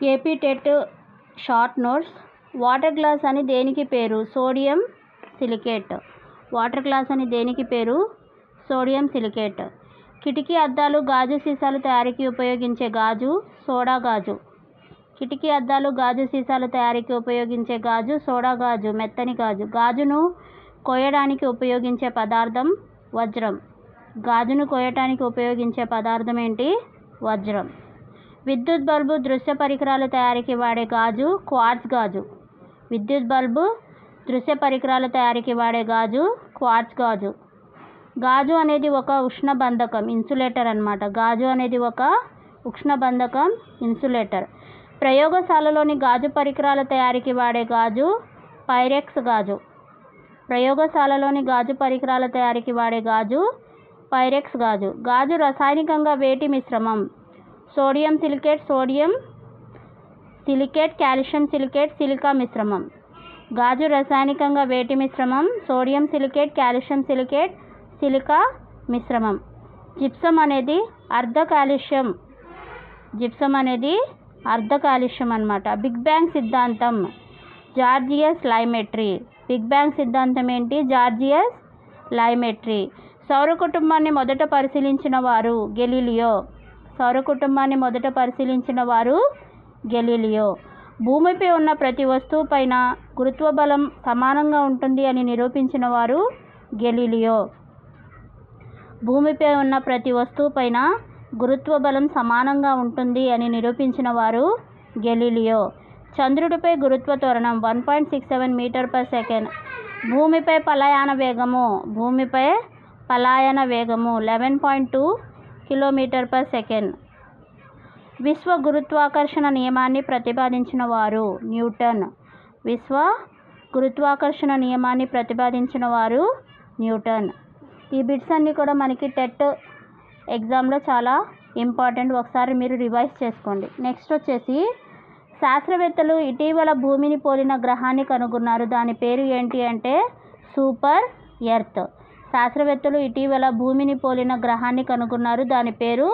AP TET short notes. Water glass అని దేనికి పేరు? Sodium silicate. వాటర్ గ్లాస్ అని దేనికి పేరు? Sodium silicate. కిటికీ అద్దాలు గాజు సీసాలు తయారీకి ఉపయోగించే గాజు సోడా గాజు. కిటికీ అద్దాలు గాజు సీసాలు తయారీకి ఉపయోగించే గాజు సోడా గాజు, మెత్తని గాజు. గాజును కోయడానికి ఉపయోగించే పదార్థం వజ్రం. గాజును కోయటానికి ఉపయోగించే పదార్థం ఏంటి? వజ్రం. విద్యుత్ బల్బు దృశ్య పరికరాల తయారీకి వాడే గాజు క్వార్ట్జ్ గాజు. విద్యుత్ బల్బు దృశ్య పరికరాల తయారీకి వాడే గాజు క్వార్ట్జ్ గాజు. గాజు అనేది ఒక ఉష్ణబంధకం, ఇన్సులేటర్ అన్నమాట. గాజు అనేది ఒక ఉష్ణబంధకం, ఇన్సులేటర్. ప్రయోగశాలలోని గాజు పరికరాల తయారీకి వాడే గాజు పైరెక్స్ గాజు. ప్రయోగశాలలోని గాజు పరికరాల తయారీకి వాడే గాజు పైరెక్స్ గాజు. గాజు రసాయనికంగా వేటి మిశ్రమం? Sodium silicate, calcium silicate, silica మిశ్రమం. గాజు రసాయనికంగా వేటి మిశ్రమం? Sodium silicate, calcium silicate, silica మిశ్రమం. జిప్సం అనేది అర్ధ కాల్షియం. జిప్సం అనేది అర్ధ కాల్షియం అన్నమాట. బిగ్ బ్యాంగ్ సిద్ధాంతం జార్జియస్ లైమెట్రీ. బిగ్ బ్యాంగ్ సిద్ధాంతం ఏంటి? జార్జియస్ లైమెట్రీ. సౌర కుటుంబాన్ని మొదట పరిశీలించిన వారు గెలీలియో. సౌర కుటుంబాన్ని మొదట పరిశీలించిన వారు గెలీలియో. భూమిపై ఉన్న ప్రతి వస్తువు పైన గురుత్వబలం సమానంగా ఉంటుంది అని నిరూపించిన వారు గెలీలియో. భూమిపై ఉన్న ప్రతి వస్తువు పైన గురుత్వబలం సమానంగా ఉంటుంది అని నిరూపించిన వారు గెలీలియో. చంద్రుడిపై గురుత్వ త్వరణం 1.67 మీటర్/సెకండ్. భూమిపై పలాయన వేగము 11.2 కిలోమీటర్/సెకండ్. విశ్వ గురుత్వాకర్షణ నియమాన్ని ప్రతిపాదించిన వారు న్యూటన్. విశ్వ గురుత్వాకర్షణ నియమాన్ని ప్రతిపాదించిన వారు న్యూటన్. ఈ బిట్స్ అన్నీ కూడా మనకి టెట్ ఎగ్జామ్లో చాలా ఇంపార్టెంట్. ఒకసారి మీరు రివైజ్ చేసుకోండి. నెక్స్ట్ వచ్చేసి శాస్త్రవేత్తలు ఇటీవల భూమిని పోలిన గ్రహాన్ని కనుగొన్నారు. దాని పేరు ఏంటి అంటే సూపర్ ఎర్త్. శాస్త్రవేత్తలు ఇటీవల భూమిని పోలిన గ్రహాన్ని కనుగొన్నారు. దాని పేరు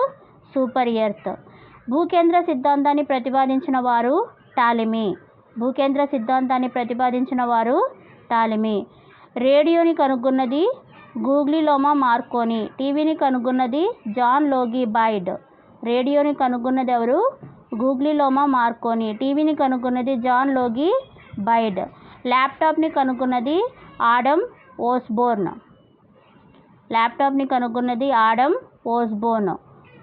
సూపర్ ఎర్త్. భూకేంద్ర సిద్ధాంతాన్ని ప్రతిపాదించిన వారు టాలెమీ. భూకేంద్ర సిద్ధాంతాన్ని ప్రతిపాదించిన వారు టాలెమీ. రేడియోని కనుగొన్నది గూగ్లిలోమా మార్కోని. టీవీని కనుగొన్నది జాన్ లోగి బాయిడ్. రేడియోని కనుగొన్నది ఎవరు? గూగ్లిలోమా మార్కోని. టీవీని కనుగొన్నది జాన్ లోగి బాయిడ్. ల్యాప్టాప్ని కనుగొన్నది ఆడమ్ ఓస్బోర్న్. ల్యాప్టాప్ని కనుగొన్నది Adam Osborne.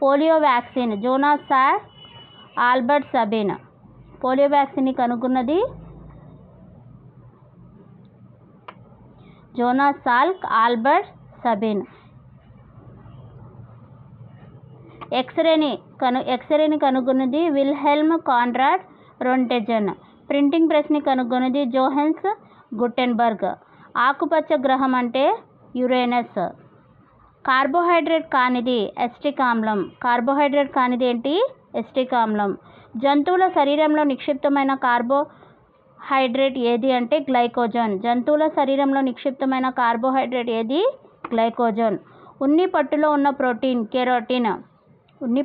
Polio vaccine Jonas Salk, Albert Sabin. Polio వ్యాక్సిన్ని కనుగొన్నది జోనాస్ సాల్క్, ఆల్బర్ట్ సబిన్. ఎక్స్రేని కనుగొన్నది విల్హెల్మ్ కాన్రాడ్ రొంటెజెన్. ప్రింటింగ్ ప్రెస్ని కనుగొన్నది జోహెన్స్ గుటెన్బర్గ్. ఆకుపచ్చ గ్రహం అంటే యురేనస్. కార్బోహైడ్రేట్ కానిది ఎసిటిక్ ఆమ్లం. కార్బోహైడ్రేట్ కానిది ఏంటి? ఎసిటిక్ ఆమ్లం. జంతువుల శరీరంలో నిక్షిప్తమైన కార్బోహైడ్రేట్ ఏది అంటే గ్లైకోజన్. జంతువుల శరీరంలో నిక్షిప్తమైన కార్బోహైడ్రేట్ ఏది? గ్లైకోజన్. ఉన్ని పట్టులో ఉన్న ప్రోటీన్ కెరోటిన్. ఉన్ని